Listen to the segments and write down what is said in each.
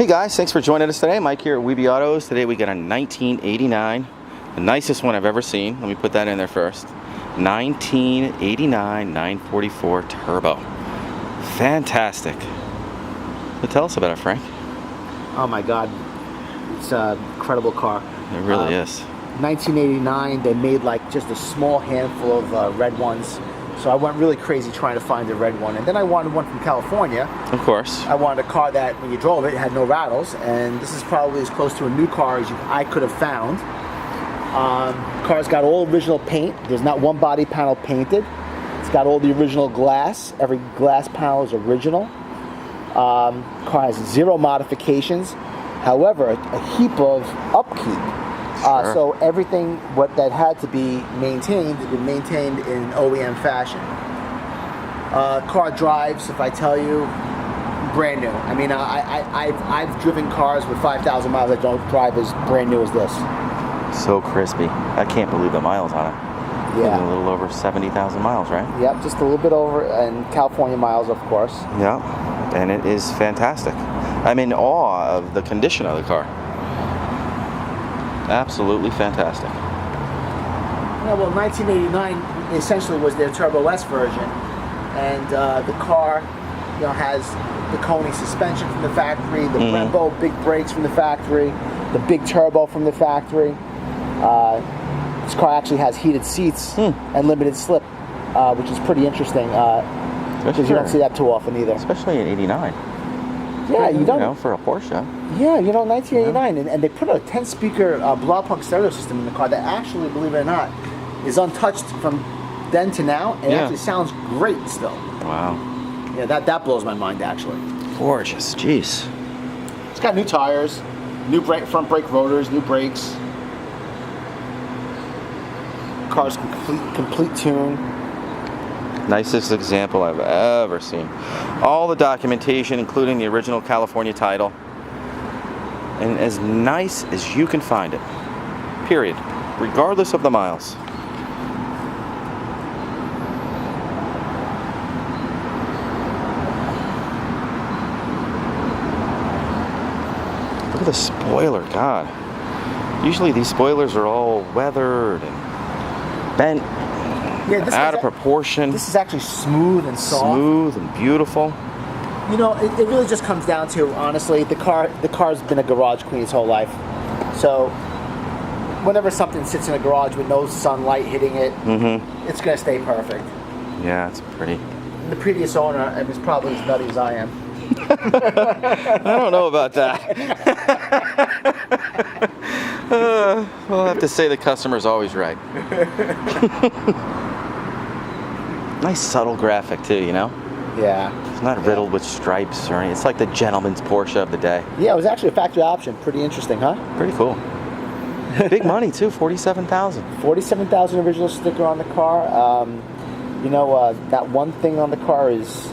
Hey guys, thanks for joining us today. Mike here at WeBe Autos. Today we got a 1989, the nicest one I've ever seen. Let me put that in there first. 1989 944 Turbo. Fantastic. So tell us about it, Frank. Oh my God, it's an incredible car. It really is. 1989, they made like just a small handful of red ones. So I went really crazy trying to find a red one. And then I wanted one from California. Of course. I wanted a car that when you drove it, it had no rattles. And this is probably as close to a new car as I could have found. Car's got all original paint. There's not one body panel painted. It's got all the original glass. Every glass panel is original. Car has zero modifications. However, a heap of upkeep. Sure. So everything that had to be maintained has been maintained in OEM fashion. Car drives, if I tell you, brand new. I mean, I've driven cars with 5,000 miles that don't drive as brand new as this. So crispy. I can't believe the miles on it. Yeah. A little over 70,000 miles, right? Yep, just a little bit over, and California miles, of course. Yeah, and it is fantastic. I'm in awe of the condition of the car. Absolutely fantastic. Yeah, well, 1989 essentially was their Turbo S version, and the car, has the Coney suspension from the factory, the Brembo big brakes from the factory, the big turbo from the factory. This car actually has heated seats and limited slip, which is pretty interesting because you don't see that too often either. Especially in '89. Yeah, you don't. For a Porsche. Yeah, 1989, and they put a 10-speaker Blaupunkt stereo system in the car that actually, believe it or not, is untouched from then to now, and it actually sounds great still. Wow. Yeah, that blows my mind, actually. Gorgeous, jeez. It's got new tires, new front brake rotors, new brakes. Car's complete tune. Nicest example I've ever seen. All the documentation, including the original California title, and as nice as you can find it. Period. Regardless of the miles. Look at the spoiler, God. Usually these spoilers are all weathered and bent. Yeah, out of proportion. This is actually smooth and soft. Smooth and beautiful. It really just comes down to, honestly, the car's been a garage queen its whole life. So whenever something sits in a garage with no sunlight hitting it, it's going to stay perfect. Yeah, it's pretty. And the previous owner was probably as nutty as I am. I don't know about that. We'll have to say the customer's always right. Nice subtle graphic too, Yeah. It's not riddled with stripes or anything. It's like the gentleman's Porsche of the day. Yeah, it was actually a factory option. Pretty interesting, huh? Pretty cool. Big money too, $47,000. $47,000 original sticker on the car. That one thing on the car is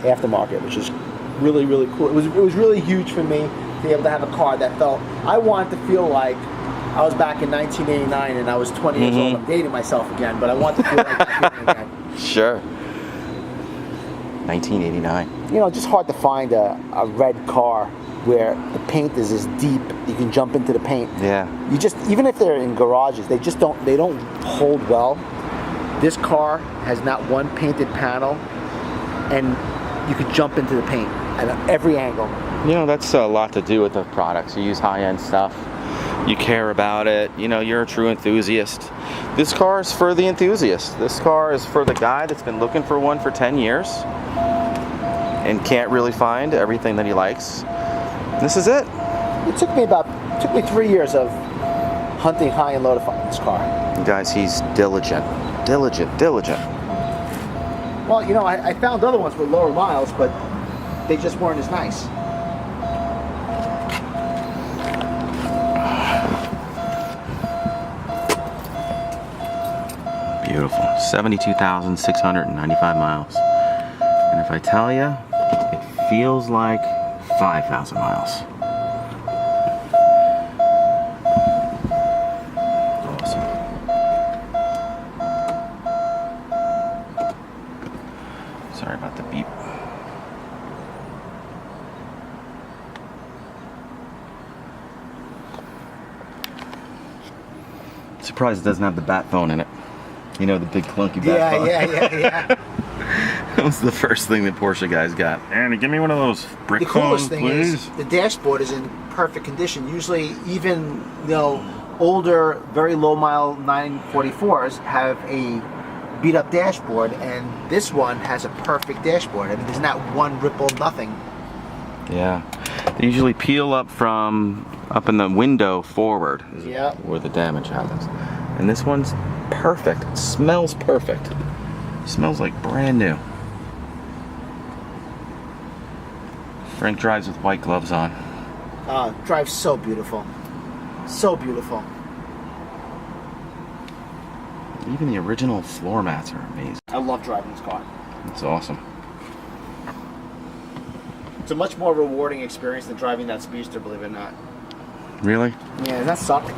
aftermarket, which is really, really cool. It was really huge for me to be able to have a car that felt, I wanted to feel like I was back in 1989 and I was 20 years old. I'm dating myself again, but I want to feel like I'm feeling again. Sure. 1989. Just hard to find a red car where the paint is as deep, you can jump into the paint. Yeah. Even if they're in garages, they don't hold well. This car has not one painted panel, and you could jump into the paint at every angle. That's a lot to do with the products. You use high-end stuff. You care about it. You're a true enthusiast. This car is for the enthusiast. This car is for the guy that's been looking for one for 10 years and can't really find everything that he likes. This is it. It took me 3 years of hunting high and low to find this car. Guys, he's diligent. Diligent. Well, I found other ones with lower miles, but they just weren't as nice. Beautiful. 72,695 miles. And if I tell you, it feels like 5,000 miles. Awesome. Sorry about the beep. Surprised it doesn't have the bat phone in it. You know, the big clunky bat phone. Yeah. That was the first thing the Porsche guys got. Andy, give me one of those brick The coolest phones, thing please. is the dashboard is in perfect condition. Usually, even older, very low mile 944s have a beat up dashboard, and this one has a perfect dashboard. I mean, there's not one ripple, nothing. Yeah, they usually peel up from up in the window forward. Is where the damage happens. And this one's perfect. It smells perfect. It smells like brand new. Frank drives with white gloves on. Drives so beautiful. So beautiful. Even the original floor mats are amazing. I love driving this car. It's awesome. It's a much more rewarding experience than driving that Speedster, believe it or not. Really? Yeah, that sucked.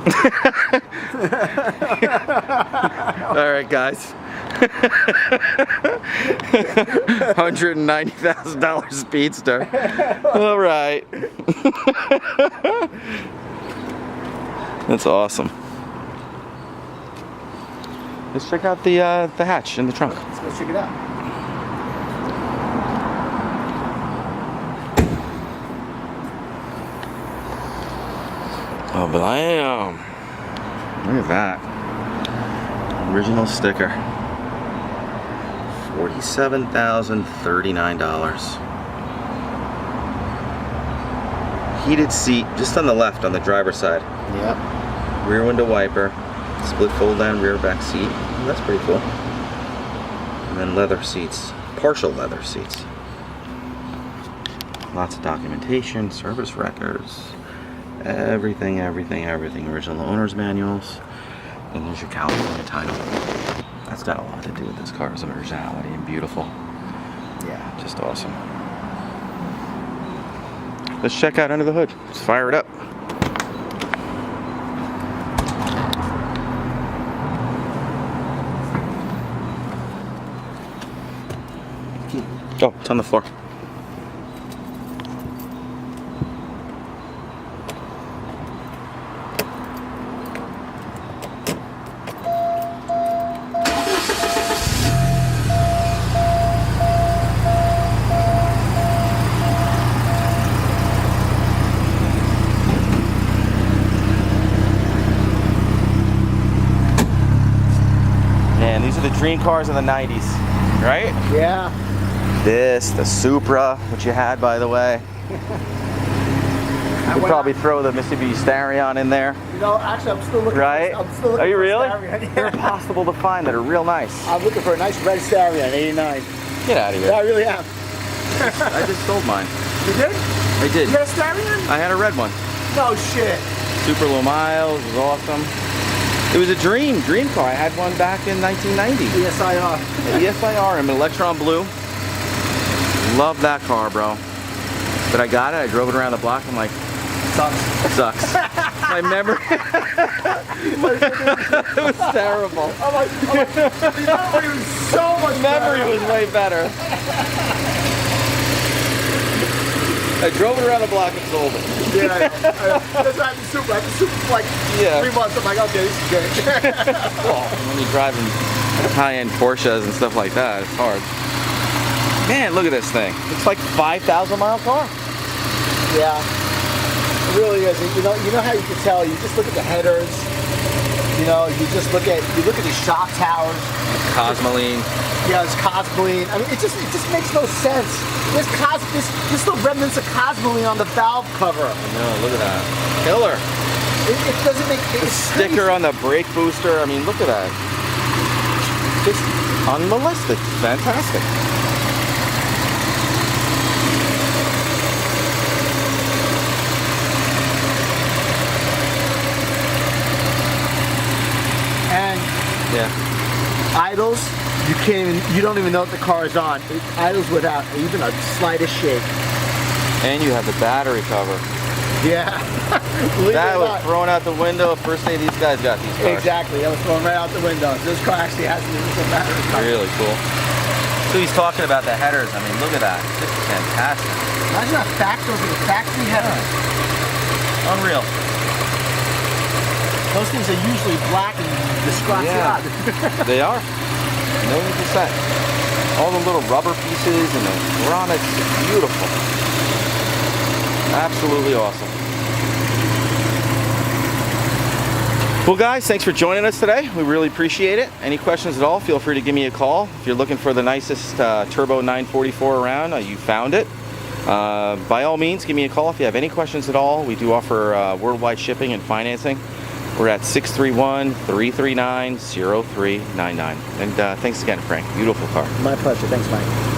All right, guys. $190,000 Speedster. All right. That's awesome. Let's check out the hatch in the trunk. Let's go check it out. Oh, blam! Look at that. Original sticker. $47,039. Heated seat just on the left on the driver's side. Yep. Rear window wiper. Split fold down rear back seat. Oh, that's pretty cool. And then leather seats. Partial leather seats. Lots of documentation, service records. Everything. Original owner's manuals. And there's your California title. That's got a lot to do with this car's originality and beautiful. Yeah. Just awesome. Let's check out under the hood. Let's fire it up. Oh, it's on the floor. Man, these are the dream cars of the 90s, right? Yeah. This, the Supra, which you had, by the way. You could probably throw the Mitsubishi Starion in there. You know, actually, I'm still looking. Right? I'm still looking Are you for really? a Starion. They're impossible to find that are real nice. I'm looking for a nice red Starion, 89. Get out of here. Yeah, I really am. I just sold mine. You did? I did. You got a Starion? I had a red one. No shit. Super low miles. It was awesome. It was a dream car. I had one back in 1990. ESIR. ESIR in Electron Blue. Love that car, bro. But I got it. I drove it around the block. I'm like, sucks. My memory. It was terrible. I'm like, the memory was so much Memory better. was way better. I drove it around the block and sold it. Yeah, I know. That's why I had the Supra. I had the Supra for like 3 months. I'm like, okay, this is great. Well, when you're driving high-end Porsches and stuff like that, it's hard. Man, look at this thing. It's like 5,000 mile car. Yeah, it really is. You know how you can tell. You just look at the headers. You know, you look at the shock towers. Cosmoline. Yeah, it's Cosmoline. I mean, it just makes no sense. There's the remnants of Cosmoline on the valve cover. I know, look at that. Killer. It doesn't make The sticker on the brake booster. I mean, look at that. Just unmolested. Fantastic. And Yeah. idles, you don't even know if the car is on. It idles without even a slightest shake. And you have the battery cover. Yeah. That was thrown out the window first day these guys got these cars. Exactly. That was thrown right out the window. This car actually has the battery cover. Really cool. So he's talking about the headers. I mean, look at that. This is fantastic. Imagine a factory header. Unreal. Those things are usually black and disgraziato. They are. 1,000,000%. All the little rubber pieces and the ceramics, beautiful. Absolutely awesome. Well guys, thanks for joining us today. We really appreciate it. Any questions at all, feel free to give me a call. If you're looking for the nicest turbo 944 around, you found it. By all means, give me a call if you have any questions at all. We do offer worldwide shipping and financing. We're at 631-339-0399. And thanks again, Frank. Beautiful car. My pleasure. Thanks, Mike.